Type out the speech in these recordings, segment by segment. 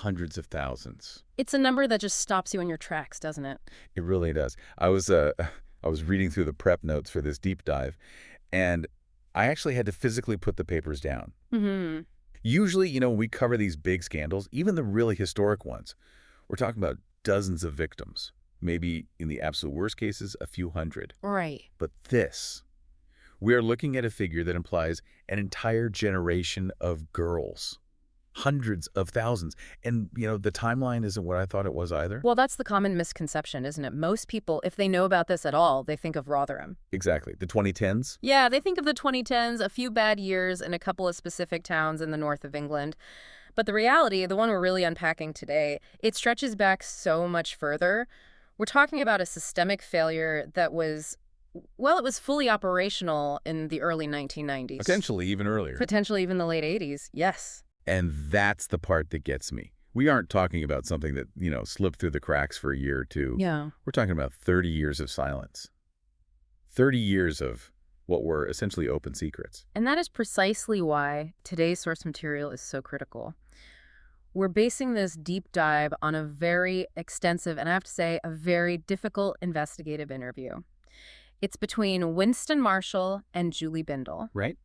hundreds of thousands. It's a number that just stops you in your tracks, doesn't it? It really does. I was reading through the prep notes for this deep dive, and I actually had to physically put the papers down. Mm-hmm. Usually, when we cover these big scandals, even the really historic ones, we're talking about dozens of victims. Maybe in the absolute worst cases, a few hundred. Right. But this, we are looking at a figure that implies an entire generation of girls. Hundreds of thousands. And, the timeline isn't what I thought it was either. Well, that's the common misconception, isn't it? Most people, if they know about this at all, they think of Rotherham. Exactly. The 2010s? Yeah, they think of the 2010s, a few bad years in a couple of specific towns in the north of England. But the reality, the one we're really unpacking today, it stretches back so much further. We're talking about a systemic failure that was, well, it was fully operational in the early 1990s. Potentially even earlier. Potentially even the late 80s, yes. And that's the part that gets me. We aren't talking about something that, slipped through the cracks for a year or two. Yeah. We're talking about 30 years of silence. 30 years of what were essentially open secrets. And that is precisely why today's source material is so critical. We're basing this deep dive on a very extensive, and I have to say, a very difficult investigative interview. It's between Winston Marshall and Julie Bindel. Right?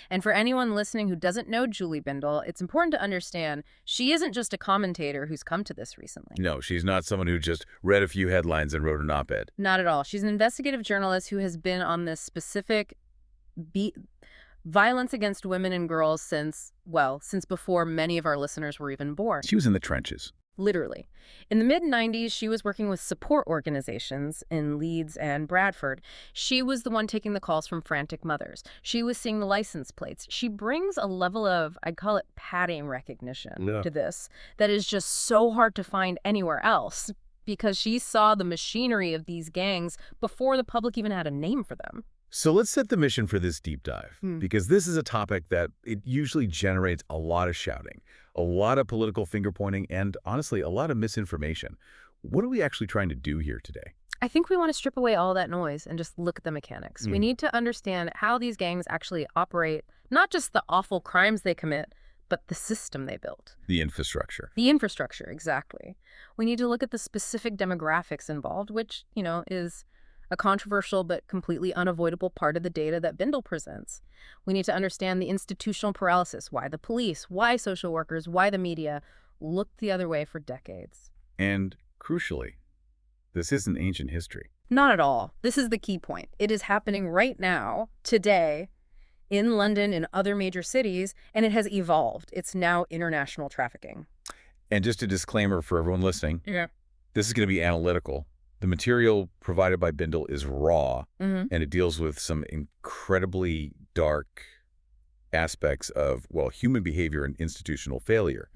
And for anyone listening who doesn't know Julie Bindel, it's important to understand she isn't just a commentator who's come to this recently. No, she's not someone who just read a few headlines and wrote an op-ed. Not at all. She's an investigative journalist who has been on this specific violence against women and girls since before many of our listeners were even born. She was in the trenches. Literally. In the mid-90s, she was working with support organizations in Leeds and Bradford. She was the one taking the calls from frantic mothers. She was seeing the license plates. She brings a level of, I'd call it pattern recognition to this, that is just so hard to find anywhere else because she saw the machinery of these gangs before the public even had a name for them. So let's set the mission for this deep dive, because this is a topic that it usually generates a lot of shouting, a lot of political finger-pointing, and honestly, a lot of misinformation. What are we actually trying to do here today? I think we want to strip away all that noise and just look at the mechanics. We need to understand how these gangs actually operate, not just the awful crimes they commit, but the system they built. The infrastructure. The infrastructure, exactly. We need to look at the specific demographics involved, which, is a controversial but completely unavoidable part of the data that Bindel presents. We need to understand the institutional paralysis, why the police, why social workers, why the media looked the other way for decades. And crucially, this isn't ancient history. Not at all. This is the key point. It is happening right now, today, in London and other major cities, and it has evolved. It's now international trafficking. And just a disclaimer for everyone listening. Yeah. This is going to be analytical. The material provided by Bindel is raw, and it deals with some incredibly dark aspects of, human behavior and institutional failure.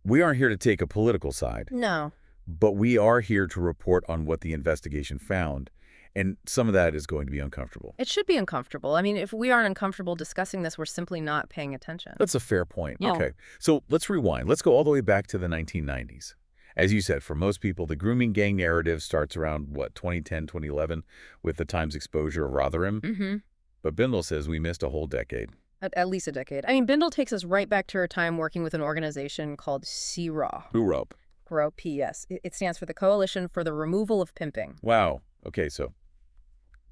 We aren't here to take a political side. No. But we are here to report on what the investigation found, and some of that is going to be uncomfortable. It should be uncomfortable. I mean, if we aren't uncomfortable discussing this, we're simply not paying attention. That's a fair point. Yeah. Okay, so let's rewind. Let's go all the way back to the 1990s. As you said, for most people, the grooming gang narrative starts around, 2010, 2011, with the Times exposure of Rotherham. But Bindel says we missed a whole decade. At least a decade. I mean, Bindel takes us right back to her time working with an organization called CRAW. Who CRAW, P.S. It stands for the Coalition for the Removal of Pimping. Wow. Okay, so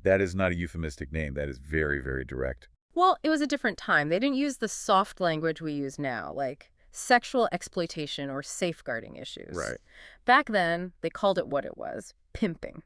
that is not a euphemistic name. That is very, very direct. Well, it was a different time. They didn't use the soft language we use now, like sexual exploitation or safeguarding issues. Right. Back then, they called it what it was, pimping.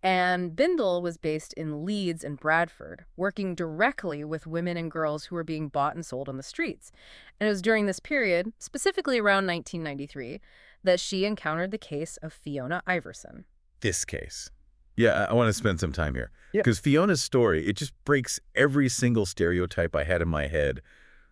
And Bindel was based in Leeds and Bradford, working directly with women and girls who were being bought and sold on the streets. And it was during this period, specifically around 1993, that she encountered the case of Fiona Iverson. This case. Yeah, I want to spend some time here. Yeah. Because Fiona's story, it just breaks every single stereotype I had in my head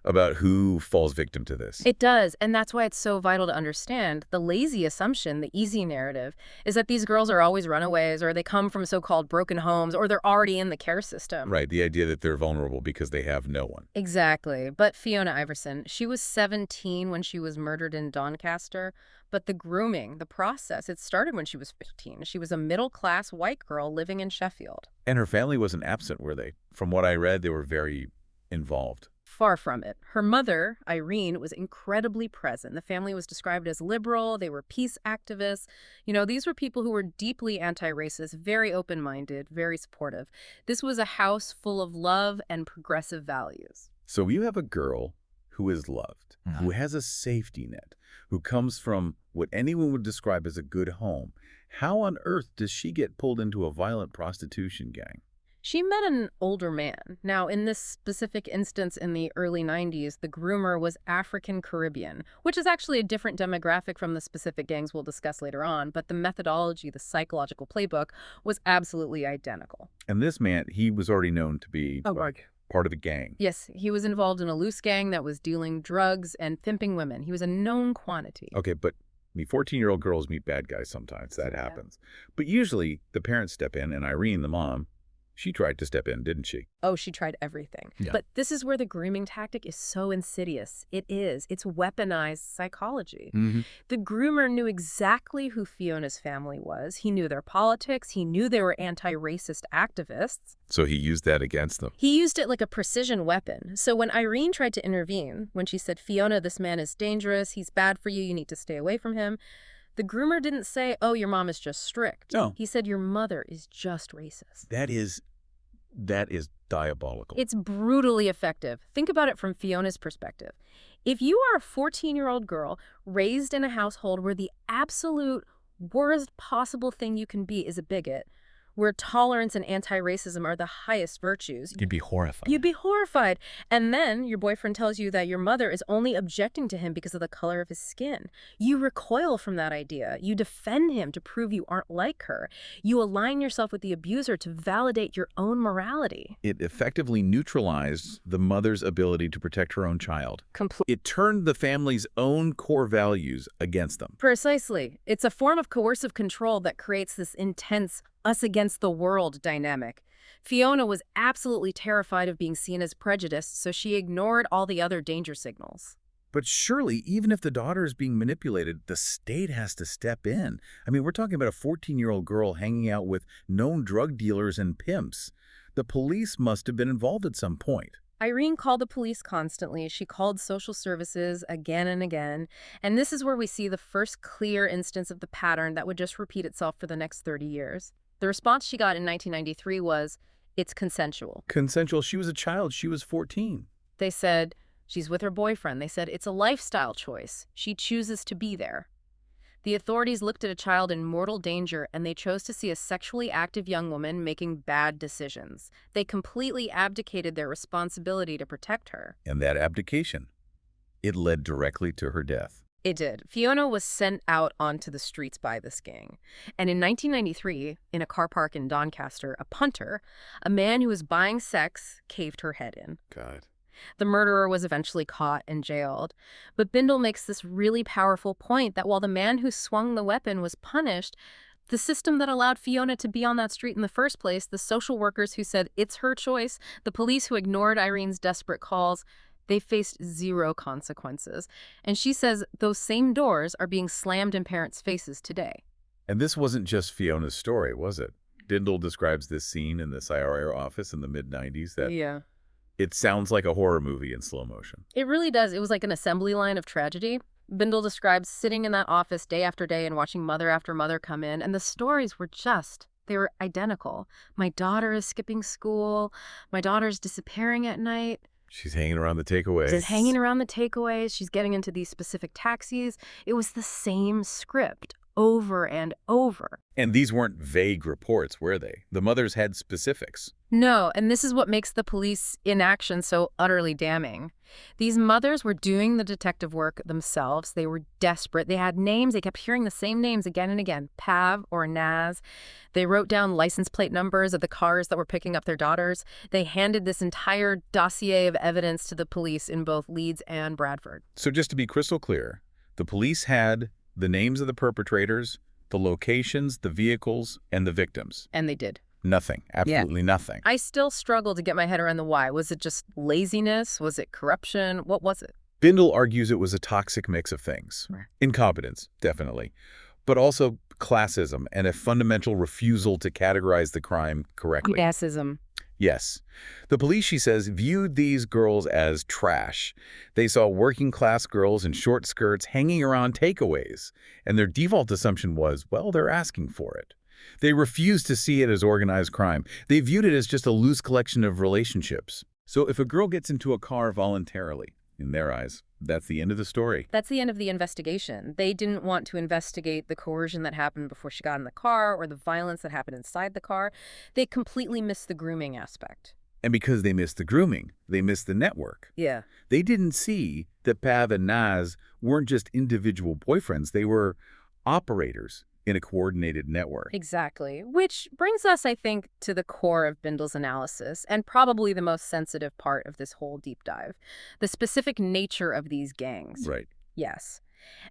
about who falls victim to this. It does, and that's why it's so vital to understand. The lazy assumption, the easy narrative, is that these girls are always runaways, or they come from so-called broken homes, or they're already in the care system. Right, the idea that they're vulnerable because they have no one. Exactly. But Fiona Iverson, she was 17 when she was murdered in Doncaster, but the grooming, the process, it started when she was 15. She was a middle-class white girl living in Sheffield. And her family wasn't absent, were they? From what I read, they were very involved. Far from it. Her mother, Irene, was incredibly present. The family was described as liberal. They were peace activists. These were people who were deeply anti-racist, very open-minded, very supportive. This was a house full of love and progressive values. So you have a girl who is loved, who has a safety net, who comes from what anyone would describe as a good home. How on earth does she get pulled into a violent prostitution gang? She met an older man. Now, in this specific instance in the early 90s, the groomer was African Caribbean, which is actually a different demographic from the specific gangs we'll discuss later on, but the methodology, the psychological playbook, was absolutely identical. And this man, he was already known to be part of a gang. Yes, he was involved in a loose gang that was dealing drugs and pimping women. He was a known quantity. Okay, but 14-year-old girls meet bad guys sometimes. That happens. But usually the parents step in, and Irene, the mom, she tried to step in, didn't she? Oh, she tried everything. Yeah. But this is where the grooming tactic is so insidious. It is. It's weaponized psychology. The groomer knew exactly who Fiona's family was. He knew their politics. He knew they were anti-racist activists. So he used that against them. He used it like a precision weapon. So when Irene tried to intervene, when she said, "Fiona, this man is dangerous. He's bad for you. You need to stay away from him," the groomer didn't say, "Oh, your mom is just strict." No. He said, "Your mother is just racist." That is diabolical. It's brutally effective. Think about it from Fiona's perspective. If you are a 14-year-old girl raised in a household where the absolute worst possible thing you can be is a bigot, where tolerance and anti-racism are the highest virtues. You'd be horrified. You'd be horrified. And then your boyfriend tells you that your mother is only objecting to him because of the color of his skin. You recoil from that idea. You defend him to prove you aren't like her. You align yourself with the abuser to validate your own morality. It effectively neutralized the mother's ability to protect her own child. Completely. It turned the family's own core values against them. Precisely. It's a form of coercive control that creates this intense us against the world dynamic. Fiona was absolutely terrified of being seen as prejudiced, so she ignored all the other danger signals. But surely, even if the daughter is being manipulated, the state has to step in. I mean, we're talking about a 14-year-old girl hanging out with known drug dealers and pimps. The police must have been involved at some point. Irene called the police constantly. She called social services again and again. And this is where we see the first clear instance of the pattern that would just repeat itself for the next 30 years. The response she got in 1993 was, "It's consensual." Consensual? She was a child. She was 14. They said, "She's with her boyfriend." They said, "It's a lifestyle choice. She chooses to be there." The authorities looked at a child in mortal danger, and they chose to see a sexually active young woman making bad decisions. They completely abdicated their responsibility to protect her. And that abdication, it led directly to her death. It did. Fiona was sent out onto the streets by this gang. And in 1993, in a car park in Doncaster, a punter, a man who was buying sex, caved her head in. God. The murderer was eventually caught and jailed. But Bindle makes this really powerful point that while the man who swung the weapon was punished, the system that allowed Fiona to be on that street in the first place, the social workers who said it's her choice, the police who ignored Irene's desperate calls, they faced zero consequences. And she says those same doors are being slammed in parents' faces today. And this wasn't just Fiona's story, was it? Bindle describes this scene in the CIRO office in the mid-90s that it sounds like a horror movie in slow motion. It really does. It was like an assembly line of tragedy. Bindle describes sitting in that office day after day and watching mother after mother come in, and the stories were they were identical. My daughter is skipping school. My daughter's disappearing at night. She's hanging around the takeaways. She's hanging around the takeaways. She's getting into these specific taxis. It was the same script over and over. And these weren't vague reports, were they? The mothers had specifics. No, and this is what makes the police inaction so utterly damning. These mothers were doing the detective work themselves. They were desperate. They had names. They kept hearing the same names again and again, Pav or Naz. They wrote down license plate numbers of the cars that were picking up their daughters. They handed this entire dossier of evidence to the police in both Leeds and Bradford. So just to be crystal clear, the police had the names of the perpetrators, the locations, the vehicles, and the victims. And they did. Nothing. Absolutely nothing. I still struggle to get my head around the why. Was it just laziness? Was it corruption? What was it? Bindle argues it was a toxic mix of things. Right. Incompetence, definitely. But also classism and a fundamental refusal to categorize the crime correctly. Classism. Yes. The police, she says, viewed these girls as trash. They saw working-class girls in short skirts hanging around takeaways, and their default assumption was, well, they're asking for it. They refused to see it as organized crime. They viewed it as just a loose collection of relationships. So if a girl gets into a car voluntarily, in their eyes, that's the end of the story. That's the end of the investigation. They didn't want to investigate the coercion that happened before she got in the car or the violence that happened inside the car. They completely missed the grooming aspect. And because they missed the grooming, they missed the network. Yeah. They didn't see that Pav and Naz weren't just individual boyfriends. They were operators in a coordinated network. Exactly. Which brings us, I think, to the core of Bindle's analysis, and probably the most sensitive part of this whole deep dive, the specific nature of these gangs. Right. Yes.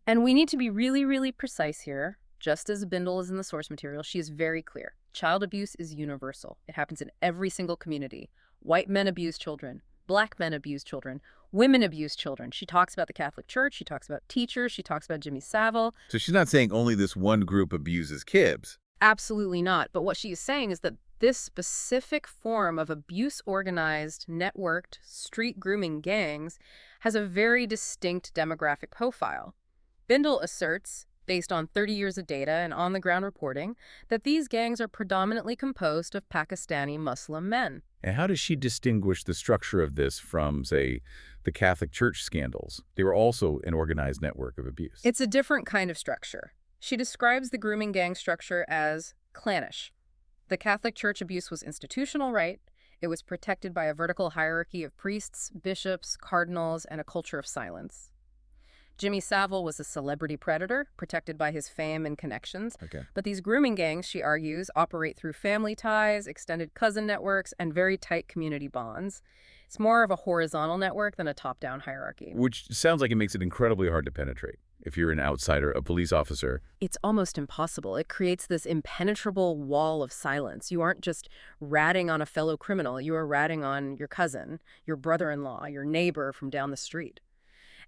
And we need to be really, really precise here. Just as Bindle is in the source material, she is very clear. Child abuse is universal. It happens in every single community. White men abuse children. Black men abuse children. Women abuse children. She talks about the Catholic Church. She talks about teachers. She talks about Jimmy Savile. So she's not saying only this one group abuses kids. Absolutely not. But what she is saying is that this specific form of abuse-organized, networked, street grooming gangs has a very distinct demographic profile. Bindle asserts, based on 30 years of data and on-the-ground reporting, that these gangs are predominantly composed of Pakistani Muslim men. And how does she distinguish the structure of this from, say, the Catholic Church scandals? They were also an organized network of abuse. It's a different kind of structure. She describes the grooming gang structure as clannish. The Catholic Church abuse was institutional, right? It was protected by a vertical hierarchy of priests, bishops, cardinals, and a culture of silence. Jimmy Savile was a celebrity predator, protected by his fame and connections. Okay. But these grooming gangs, she argues, operate through family ties, extended cousin networks, and very tight community bonds. It's more of a horizontal network than a top-down hierarchy. Which sounds like it makes it incredibly hard to penetrate. If you're an outsider, a police officer. It's almost impossible. It creates this impenetrable wall of silence. You aren't just ratting on a fellow criminal. You are ratting on your cousin, your brother-in-law, your neighbor from down the street.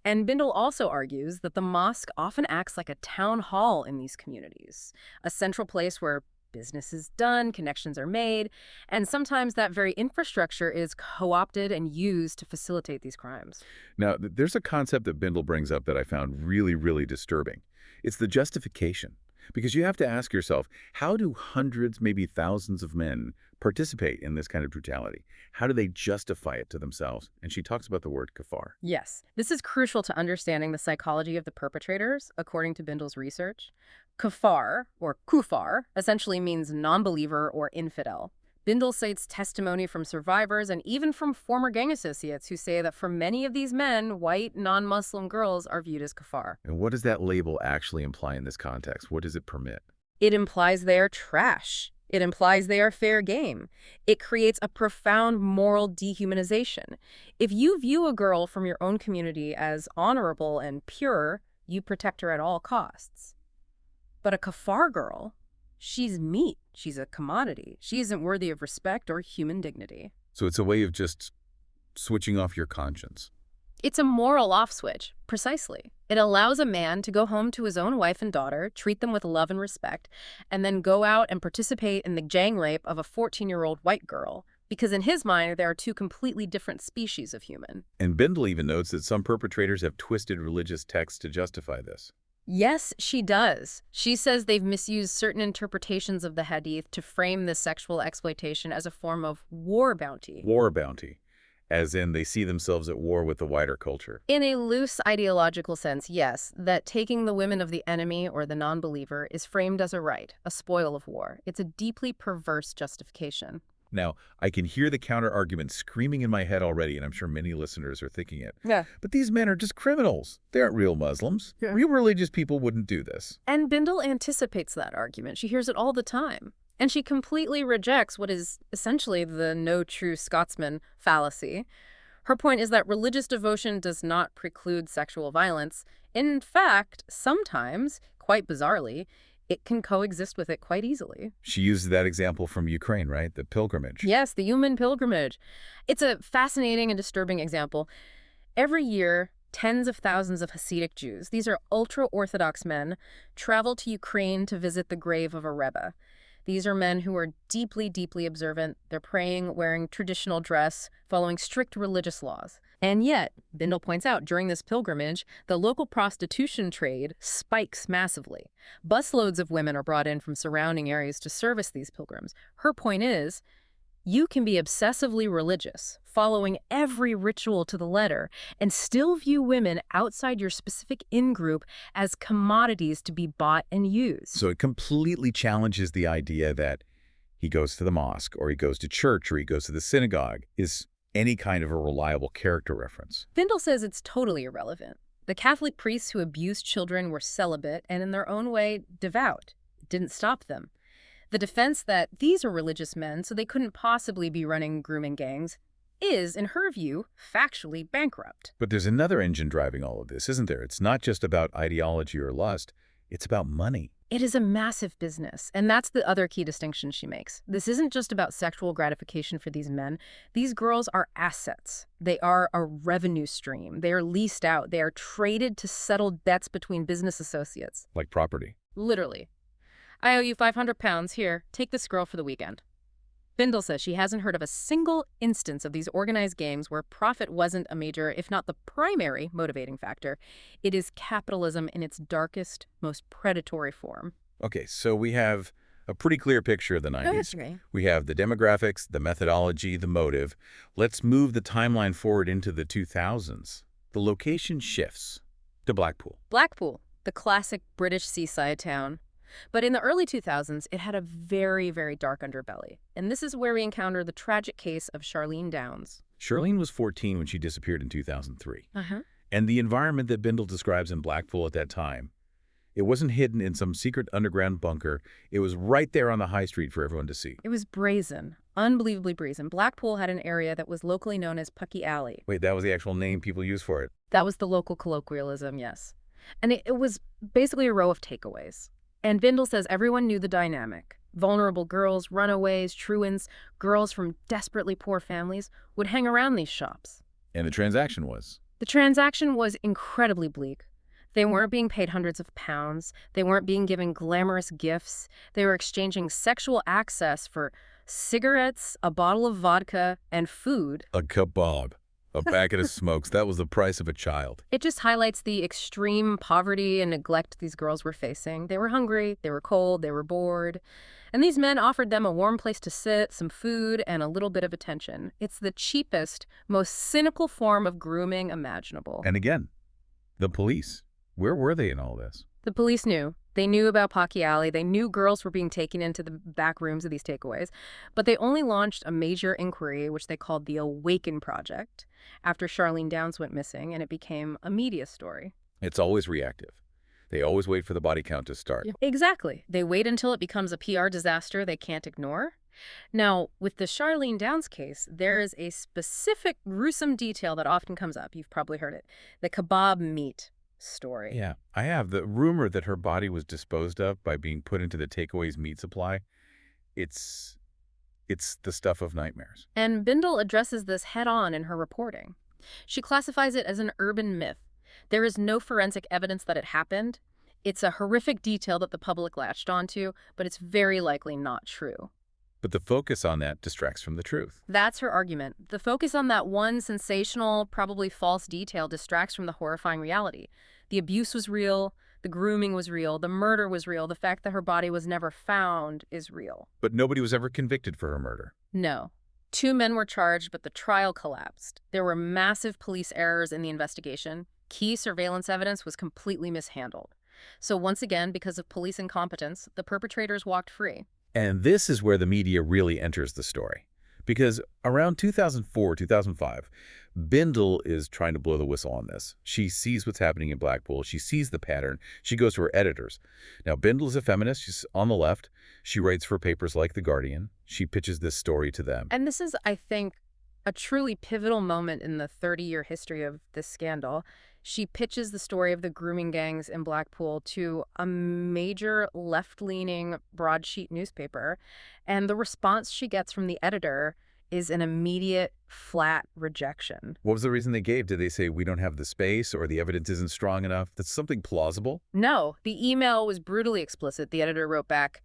And Bindle also argues that the mosque often acts like a town hall in these communities, a central place where business is done, connections are made, and sometimes that very infrastructure is co-opted and used to facilitate these crimes. Now, there's a concept that Bindle brings up that I found really, really disturbing. It's the justification. Because you have to ask yourself, how do hundreds, maybe thousands of men participate in this kind of brutality? How do they justify it to themselves? And she talks about the word kafar. Yes, this is crucial to understanding the psychology of the perpetrators, according to Bindle's research. Kafar, or kufar, essentially means non-believer or infidel. Bindle cites testimony from survivors and even from former gang associates who say that for many of these men, white, non-Muslim girls are viewed as kafar. And what does that label actually imply in this context? What does it permit? It implies they are trash. It implies they are fair game. It creates a profound moral dehumanization. If you view a girl from your own community as honorable and pure, you protect her at all costs. But a kafar girl, she's meat. She's a commodity. She isn't worthy of respect or human dignity. So it's a way of just switching off your conscience. It's a moral off switch, precisely. It allows a man to go home to his own wife and daughter, treat them with love and respect, and then go out and participate in the gang rape of a 14-year-old white girl, because in his mind, there are two completely different species of human. And Bindle even notes that some perpetrators have twisted religious texts to justify this. Yes, she does. She says they've misused certain interpretations of the hadith to frame this sexual exploitation as a form of war bounty. War bounty, as in they see themselves at war with the wider culture. In a loose ideological sense, yes, that taking the women of the enemy or the non-believer is framed as a right, a spoil of war. It's a deeply perverse justification. Now, I can hear the counter-argument screaming in my head already, and I'm sure many listeners are thinking it. Yeah. But these men are just criminals. They aren't real Muslims. Yeah. Real religious people wouldn't do this. And Bindle anticipates that argument. She hears it all the time. And she completely rejects what is essentially the no true Scotsman fallacy. Her point is that religious devotion does not preclude sexual violence. In fact, sometimes, quite bizarrely, it can coexist with it quite easily. She uses that example from Ukraine, right? The pilgrimage. Yes, the human pilgrimage. It's a fascinating and disturbing example. Every year, tens of thousands of Hasidic Jews, these are ultra-Orthodox men, travel to Ukraine to visit the grave of a Rebbe. These are men who are deeply, deeply observant. They're praying, wearing traditional dress, following strict religious laws. And yet, Bindle points out, during this pilgrimage, the local prostitution trade spikes massively. Busloads of women are brought in from surrounding areas to service these pilgrims. Her point is, you can be obsessively religious, following every ritual to the letter, and still view women outside your specific in-group as commodities to be bought and used. So it completely challenges the idea that he goes to the mosque, or he goes to church, or he goes to the synagogue, is any kind of a reliable character reference. Bindle says it's totally irrelevant. The Catholic priests who abused children were celibate and in their own way devout. It didn't stop them. The defense that these are religious men, so they couldn't possibly be running grooming gangs, is, in her view, factually bankrupt. But there's another engine driving all of this, isn't there? It's not just about ideology or lust. It's about money. It is a massive business, and that's the other key distinction she makes. This isn't just about sexual gratification for these men. These girls are assets. They are a revenue stream. They are leased out. They are traded to settle debts between business associates. Like property. Literally. I owe you 500 pounds. Here, take this girl for the weekend. Bindle says she hasn't heard of a single instance of these organized gangs where profit wasn't a major, if not the primary, motivating factor. It is capitalism in its darkest, most predatory form. Okay, so we have a pretty clear picture of the 90s. Okay. We have the demographics, the methodology, the motive. Let's move the timeline forward into the 2000s. The location shifts to Blackpool. Blackpool, the classic British seaside town. But in the early 2000s, it had a very, very dark underbelly. And this is where we encounter the tragic case of Charlene Downs. Charlene was 14 when she disappeared in 2003. Uh-huh. And the environment that Bindle describes in Blackpool at that time, it wasn't hidden in some secret underground bunker. It was right there on the high street for everyone to see. It was brazen, unbelievably brazen. Blackpool had an area that was locally known as Pucky Alley. Wait, that was the actual name people used for it? That was the local colloquialism, yes. And it was basically a row of takeaways. And Bindle says everyone knew the dynamic. Vulnerable girls, runaways, truants, girls from desperately poor families would hang around these shops. And the transaction was? The transaction was incredibly bleak. They weren't being paid hundreds of pounds. They weren't being given glamorous gifts. They were exchanging sexual access for cigarettes, a bottle of vodka, and food. A kebab. A packet of smokes. That was the price of a child. It just highlights the extreme poverty and neglect these girls were facing. They were hungry, they were cold, they were bored. And these men offered them a warm place to sit, some food, and a little bit of attention. It's the cheapest, most cynical form of grooming imaginable. And again, the police. Where were they in all this? The police knew. They knew about Pucky Alley. They knew girls were being taken into the back rooms of these takeaways. But they only launched a major inquiry, which they called the Awaken Project, after Charlene Downs went missing, and it became a media story. It's always reactive. They always wait for the body count to start. Yeah. Exactly. They wait until it becomes a PR disaster they can't ignore. Now, with the Charlene Downs case, there is a specific gruesome detail that often comes up. You've probably heard it. The kebab meat story. Yeah, I have. The rumor that her body was disposed of by being put into the takeaway's meat supply, it's the stuff of nightmares. And Bindle addresses this head-on in her reporting. She classifies it as an urban myth. There is no forensic evidence that it happened. It's a horrific detail that the public latched onto, but it's very likely not true. But the focus on that distracts from the truth. That's her argument. The focus on that one sensational, probably false detail distracts from the horrifying reality. The abuse was real, the grooming was real, the murder was real, the fact that her body was never found is real. But nobody was ever convicted for her murder. No. 2 men were charged, but the trial collapsed. There were massive police errors in the investigation. Key surveillance evidence was completely mishandled. So once again, because of police incompetence, the perpetrators walked free. And this is where the media really enters the story. Because around 2004, 2005, Bindle is trying to blow the whistle on this. She sees what's happening in Blackpool. She sees the pattern. She goes to her editors. Now, Bindle is a feminist. She's on the left. She writes for papers like The Guardian. She pitches this story to them. And this is, I think, a truly pivotal moment in the 30-year history of this scandal. She pitches the story of the grooming gangs in Blackpool to a major left-leaning broadsheet newspaper, and the response she gets from the editor is an immediate, flat rejection. What was the reason they gave? Did they say, we don't have the space, or the evidence isn't strong enough? That's something plausible? No, the email was brutally explicit. The editor wrote back,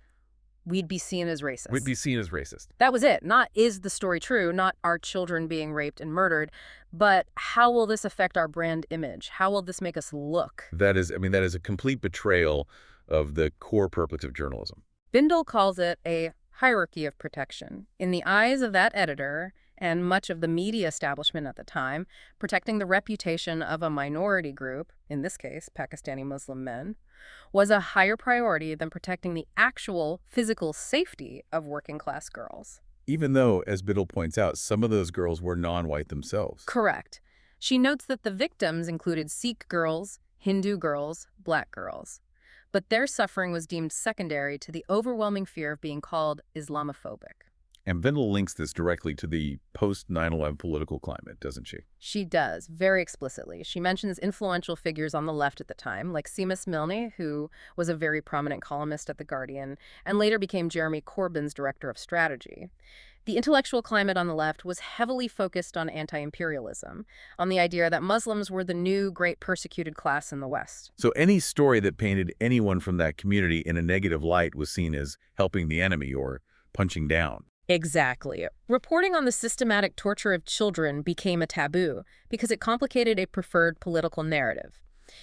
we'd be seen as Would racist. be seen as racist. That was it. Not is the story true, not are children being raped and murdered, but how will this affect our brand image? How will this make us look? That is, I mean, that is a complete betrayal of the core purpose of journalism. Bindle calls it a hierarchy of protection. In the eyes of that editor and much of the media establishment at the time, protecting the reputation of a minority group, in this case, Pakistani Muslim men, was a higher priority than protecting the actual physical safety of working-class girls. Even though, as Biddle points out, some of those girls were non-white themselves. Correct. She notes that the victims included Sikh girls, Hindu girls, black girls. But their suffering was deemed secondary to the overwhelming fear of being called Islamophobic. And Bindle links this directly to the post-9/11 political climate, doesn't she? She does, very explicitly. She mentions influential figures on the left at the time, like Seamus Milne, who was a very prominent columnist at The Guardian, and later became Jeremy Corbyn's director of strategy. The intellectual climate on the left was heavily focused on anti-imperialism, on the idea that Muslims were the new great persecuted class in the West. So any story that painted anyone from that community in a negative light was seen as helping the enemy or punching down. Exactly. Reporting on the systematic torture of children became a taboo because it complicated a preferred political narrative.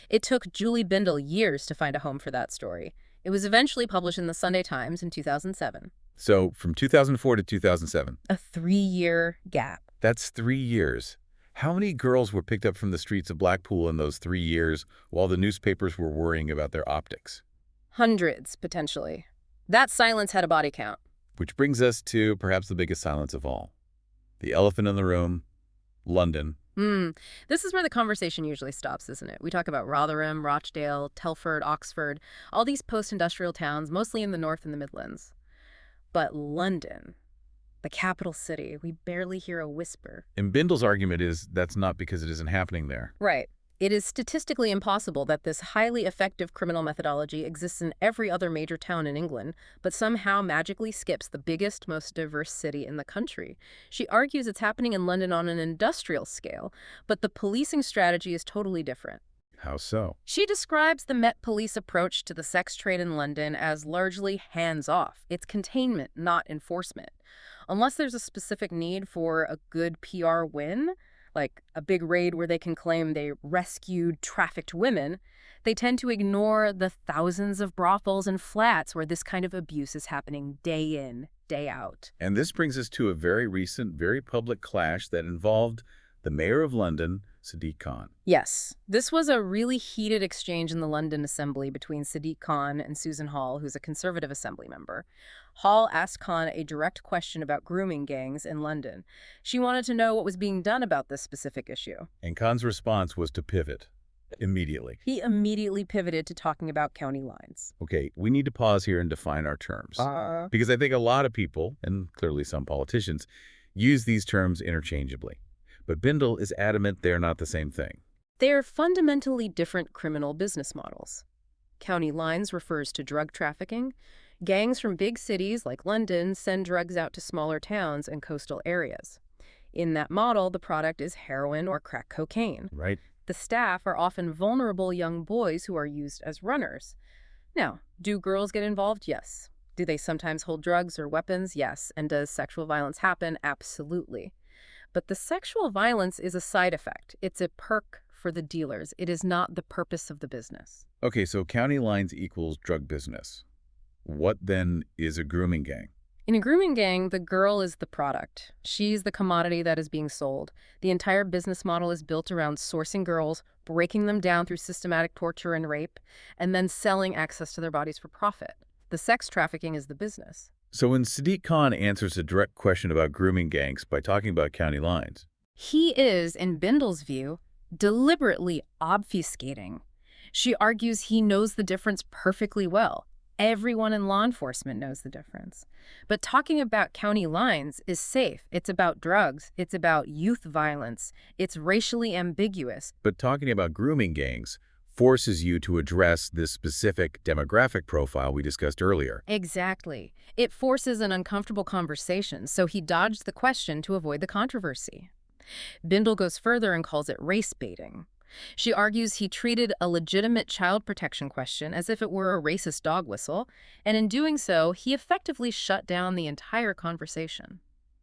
It took Julie Bindle years to find a home for that story. It was eventually published in the Sunday Times in 2007. So from 2004 to 2007. A 3-year gap. That's 3 years. How many girls were picked up from the streets of Blackpool in those 3 years while the newspapers were worrying about their optics? Hundreds, potentially. That silence had a body count. Which brings us to perhaps the biggest silence of all. The elephant in the room, London. This is where the conversation usually stops, isn't it? We talk about Rotherham, Rochdale, Telford, Oxford, all these post-industrial towns, mostly in the North and the Midlands. But London, the capital city, we barely hear a whisper. And Bindle's argument is that's not because it isn't happening there. Right. It is statistically impossible that this highly effective criminal methodology exists in every other major town in England, but somehow magically skips the biggest, most diverse city in the country. She argues it's happening in London on an industrial scale, but the policing strategy is totally different. How so? She describes the Met Police approach to the sex trade in London as largely hands-off. It's containment, not enforcement. Unless there's a specific need for a good PR win, like a big raid where they can claim they rescued trafficked women, they tend to ignore the thousands of brothels and flats where this kind of abuse is happening day in, day out. And this brings us to a very recent, very public clash that involved the mayor of London, Sadiq Khan. Yes, this was a really heated exchange in the London Assembly between Sadiq Khan and Susan Hall, who's a Conservative Assembly member. Hall asked Khan a direct question about grooming gangs in London. She wanted to know what was being done about this specific issue. And Khan's response was to pivot immediately. He immediately pivoted to talking about county lines. Okay, we need to pause here and define our terms. Because I think a lot of people, and clearly some politicians, use these terms interchangeably. But Bindle is adamant they're not the same thing. They're fundamentally different criminal business models. County lines refers to drug trafficking. Gangs from big cities like London send drugs out to smaller towns and coastal areas. In that model, the product is heroin or crack cocaine. Right. The staff are often vulnerable young boys who are used as runners. Now, do girls get involved? Yes. Do they sometimes hold drugs or weapons? Yes. And does sexual violence happen? Absolutely. But the sexual violence is a side effect. It's a perk for the dealers. It is not the purpose of the business. Okay, so county lines equals drug business. What then is a grooming gang? In a grooming gang, the girl is the product. She's the commodity that is being sold. The entire business model is built around sourcing girls, breaking them down through systematic torture and rape, and then selling access to their bodies for profit. The sex trafficking is the business. So when Sadiq Khan answers a direct question about grooming gangs by talking about county lines, he is, in Bindle's view, deliberately obfuscating. She argues he knows the difference perfectly well. Everyone in law enforcement knows the difference. But talking about county lines is safe. It's about drugs. It's about youth violence. It's racially ambiguous. but talking about grooming gangs forces you to address this specific demographic profile we discussed earlier. Exactly. It forces an uncomfortable conversation, so he dodged the question to avoid the controversy. Bindle goes further and calls it race baiting. She argues he treated a legitimate child protection question as if it were a racist dog whistle, and in doing so, he effectively shut down the entire conversation.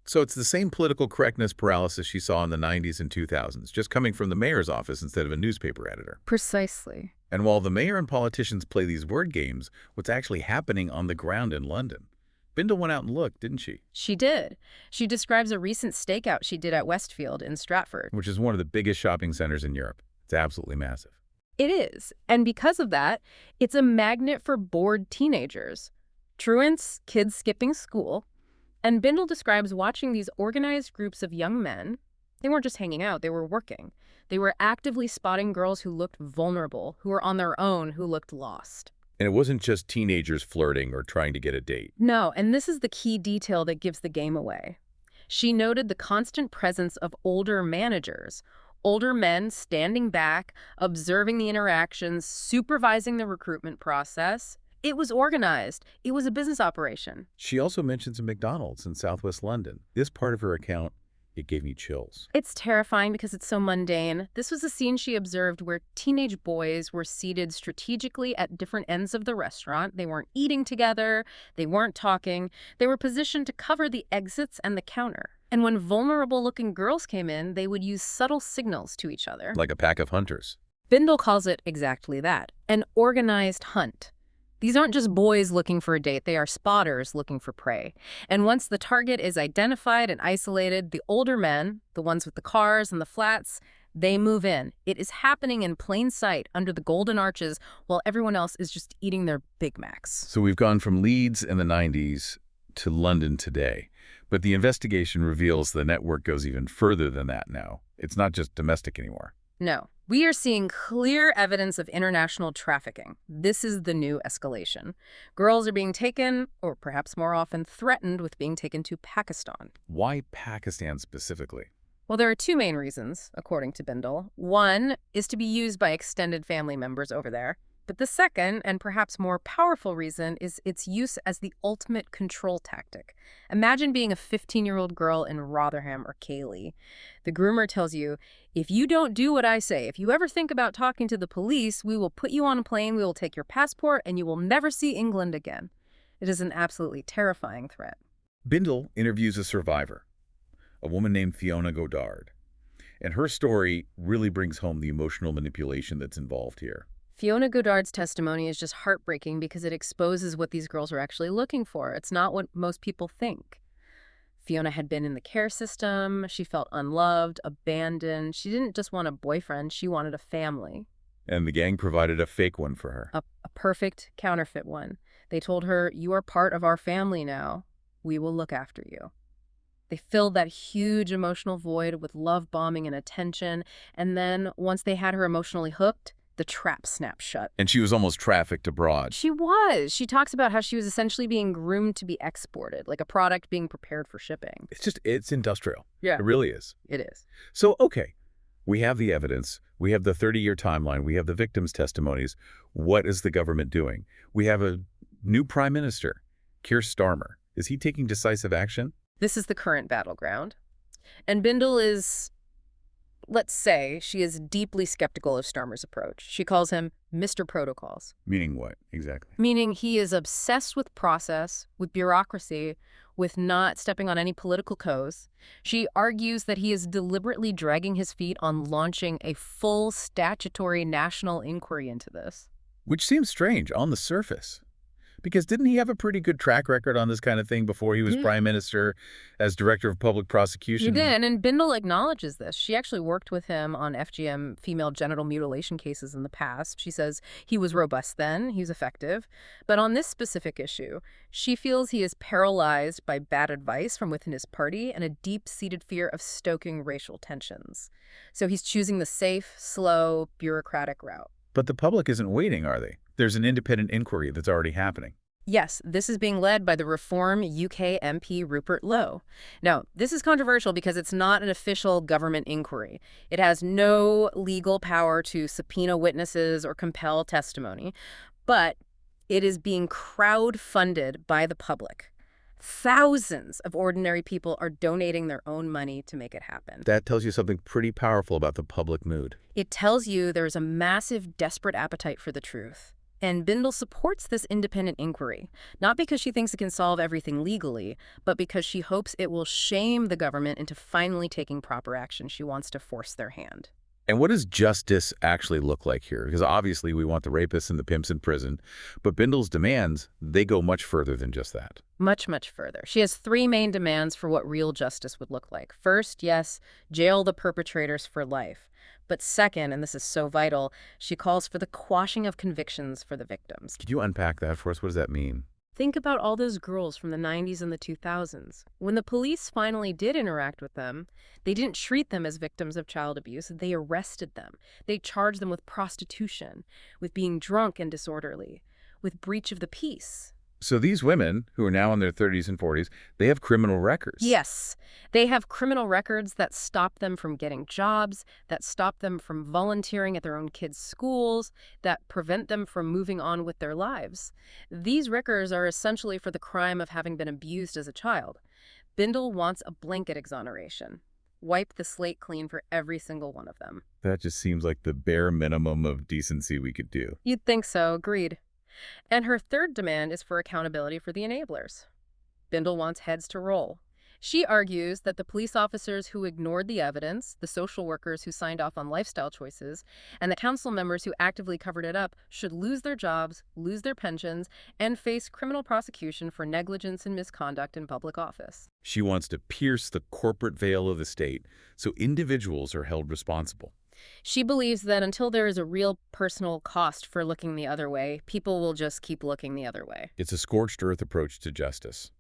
So it's the same political correctness paralysis she saw in the 90s and 2000s, just coming from the mayor's office instead of a newspaper editor. Precisely. And while the mayor and politicians play these word games, what's actually happening on the ground in London? Bindle went out and looked, didn't she? She did. She describes a recent stakeout she did at Westfield in Stratford. Which is one of the biggest shopping centers in Europe. It's absolutely massive. It is. And because of that, it's a magnet for bored teenagers. Truants, kids skipping school. And Bindle describes watching these organized groups of young men. They weren't just hanging out, they were working. They were actively spotting girls who looked vulnerable, who were on their own, who looked lost. And it wasn't just teenagers flirting or trying to get a date. No, and this is the key detail that gives the game away. She noted the constant presence of older managers, older men standing back, observing the interactions, supervising the recruitment process. It was organized. It was a business operation. She also mentions a McDonald's in southwest London. This part of her account, it gave me chills. It's terrifying because it's so mundane. This was a scene she observed where teenage boys were seated strategically at different ends of the restaurant. They weren't eating together. They weren't talking. They were positioned to cover the exits and the counter. And when vulnerable-looking girls came in, they would use subtle signals to each other. Like a pack of hunters. Bindle calls it exactly that, an organized hunt. These aren't just boys looking for a date, they are spotters looking for prey. And once the target is identified and isolated, the older men, the ones with the cars and the flats, they move in. It is happening in plain sight under the golden arches while everyone else is just eating their Big Macs. So we've gone from Leeds in the 90s to London today. But the investigation reveals the network goes even further than that now. It's not just domestic anymore. No. We are seeing clear evidence of international trafficking. This is the new escalation. Girls are being taken, or perhaps more often threatened with being taken to Pakistan. Why Pakistan specifically? Well, there are two main reasons, according to Bindle. One is to be used by extended family members over there. But the second, and perhaps more powerful reason, is its use as the ultimate control tactic. Imagine being a 15-year-old girl in Rotherham or Cayley. The groomer tells you, if you don't do what I say, if you ever think about talking to the police, we will put you on a plane, we will take your passport, and you will never see England again. It is an absolutely terrifying threat. Bindle interviews a survivor, a woman named Fiona Goddard. And her story really brings home the emotional manipulation that's involved here. Fiona Goddard's testimony is just heartbreaking because it exposes what these girls are actually looking for. It's not what most people think. Fiona had been in the care system. She felt unloved, abandoned. She didn't just want a boyfriend. She wanted a family. And the gang provided a fake one for her. A perfect counterfeit one. They told her, you are part of our family now. We will look after you. They filled that huge emotional void with love bombing and attention. And then once they had her emotionally hooked, the trap snapped shut. And she was almost trafficked abroad. She was. She talks about how she was essentially being groomed to be exported, like a product being prepared for shipping. It's industrial. Yeah. It really is. It is. So, okay, we have the evidence. We have the 30-year timeline. We have the victims' testimonies. What is the government doing? We have a new prime minister, Keir Starmer. Is he taking decisive action? This is the current battleground. And Bindle is, let's say, she is deeply skeptical of Starmer's approach. She calls him Mr. Protocols. Meaning what, exactly? Meaning he is obsessed with process, with bureaucracy, with not stepping on any political toes. She argues that he is deliberately dragging his feet on launching a full statutory national inquiry into this. Which seems strange on the surface. Because didn't he have a pretty good track record on this kind of thing before he was prime minister as director of public prosecution? He did, and Bindle acknowledges this. She actually worked with him on FGM female genital mutilation cases in the past. She says he was robust then, he was effective. But on this specific issue, she feels he is paralyzed by bad advice from within his party and a deep-seated fear of stoking racial tensions. So he's choosing the safe, slow, bureaucratic route. But the public isn't waiting, are they? There's an independent inquiry that's already happening. Yes, this is being led by the Reform UK MP Rupert Lowe. Now, this is controversial because it's not an official government inquiry. It has no legal power to subpoena witnesses or compel testimony, but it is being crowd-funded by the public. Thousands of ordinary people are donating their own money to make it happen. That tells you something pretty powerful about the public mood. It tells you there's a massive, desperate appetite for the truth. And Bindle supports this independent inquiry, not because she thinks it can solve everything legally, but because she hopes it will shame the government into finally taking proper action. She wants to force their hand. And what does justice actually look like here? Because obviously we want the rapists and the pimps in prison, but Bindle's demands, they go much further than just that. Much, much further. She has three main demands for what real justice would look like. First, yes, jail the perpetrators for life. But second, and this is so vital, she calls for the quashing of convictions for the victims. Could you unpack that for us? What does that mean? Think about all those girls from the 90s and the 2000s. When the police finally did interact with them, they didn't treat them as victims of child abuse. They arrested them. They charged them with prostitution, with being drunk and disorderly, with breach of the peace. So these women, who are now in their 30s and 40s, they have criminal records. Yes, they have criminal records that stop them from getting jobs, that stop them from volunteering at their own kids' schools, that prevent them from moving on with their lives. These records are essentially for the crime of having been abused as a child. Bindle wants a blanket exoneration. Wipe the slate clean for every single one of them. That just seems like the bare minimum of decency we could do. You'd think so, agreed. And her third demand is for accountability for the enablers. Bindle wants heads to roll. She argues that the police officers who ignored the evidence, the social workers who signed off on lifestyle choices, and the council members who actively covered it up should lose their jobs, lose their pensions, and face criminal prosecution for negligence and misconduct in public office. She wants to pierce the corporate veil of the state so individuals are held responsible. She believes that until there is a real personal cost for looking the other way, people will just keep looking the other way. It's a scorched earth approach to justice.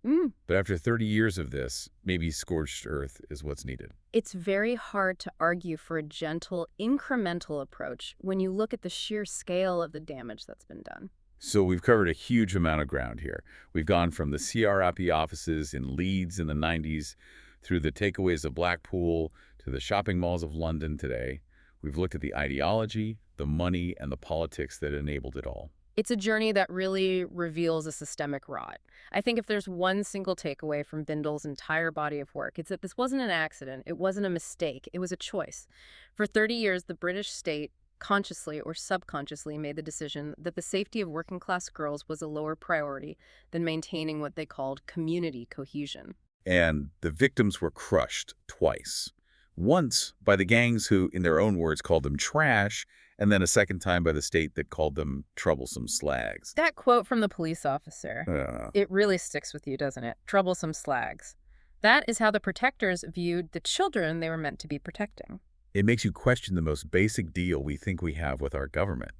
But after 30 years of this, maybe scorched earth is what's needed. It's very hard to argue for a gentle, incremental approach when you look at the sheer scale of the damage that's been done. So we've covered a huge amount of ground here. We've gone from the CRIP offices in Leeds in the 90s, through the takeaways of Blackpool, to the shopping malls of London today. We've looked at the ideology, the money, and the politics that enabled it all. It's a journey that really reveals a systemic rot. I think if there's one single takeaway from Bindle's entire body of work, it's that this wasn't an accident, it wasn't a mistake, it was a choice. For 30 years, the British state, consciously or subconsciously, made the decision that the safety of working-class girls was a lower priority than maintaining what they called community cohesion. And the victims were crushed twice. Once by the gangs who, in their own words, called them trash, and then a second time by the state that called them troublesome slags. That quote from the police officer, it really sticks with you, doesn't it? Troublesome slags. That is how the protectors viewed the children they were meant to be protecting. It makes you question the most basic deal we think we have with our government,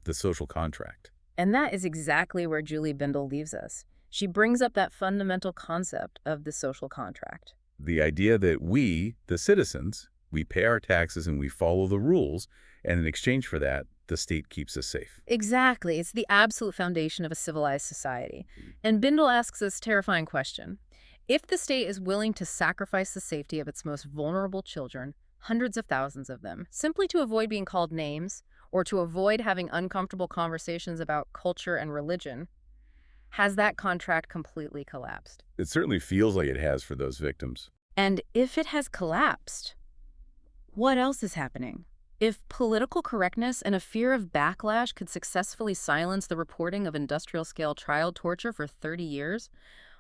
the social contract. And that is exactly where Julie Bindle leaves us. She brings up that fundamental concept of the social contract. The idea that we, the citizens, we pay our taxes and we follow the rules, and in exchange for that, the state keeps us safe. Exactly. It's the absolute foundation of a civilized society. And Bindle asks this terrifying question. If the state is willing to sacrifice the safety of its most vulnerable children, hundreds of thousands of them, simply to avoid being called names or to avoid having uncomfortable conversations about culture and religion, has that contract completely collapsed? It certainly feels like it has for those victims. And if it has collapsed, what else is happening? If political correctness and a fear of backlash could successfully silence the reporting of industrial-scale child torture for 30 years,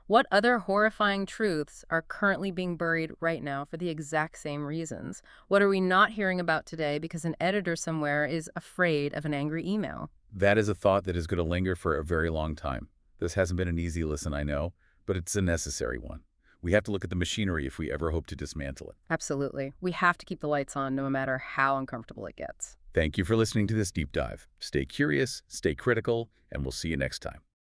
what other horrifying truths are currently being buried right now for the exact same reasons? What are we not hearing about today because an editor somewhere is afraid of an angry email? That is a thought that is going to linger for a very long time. This hasn't been an easy listen, I know, but it's a necessary one. We have to look at the machinery if we ever hope to dismantle it. Absolutely. We have to keep the lights on no matter how uncomfortable it gets. Thank you for listening to this deep dive. Stay curious, stay critical, and we'll see you next time.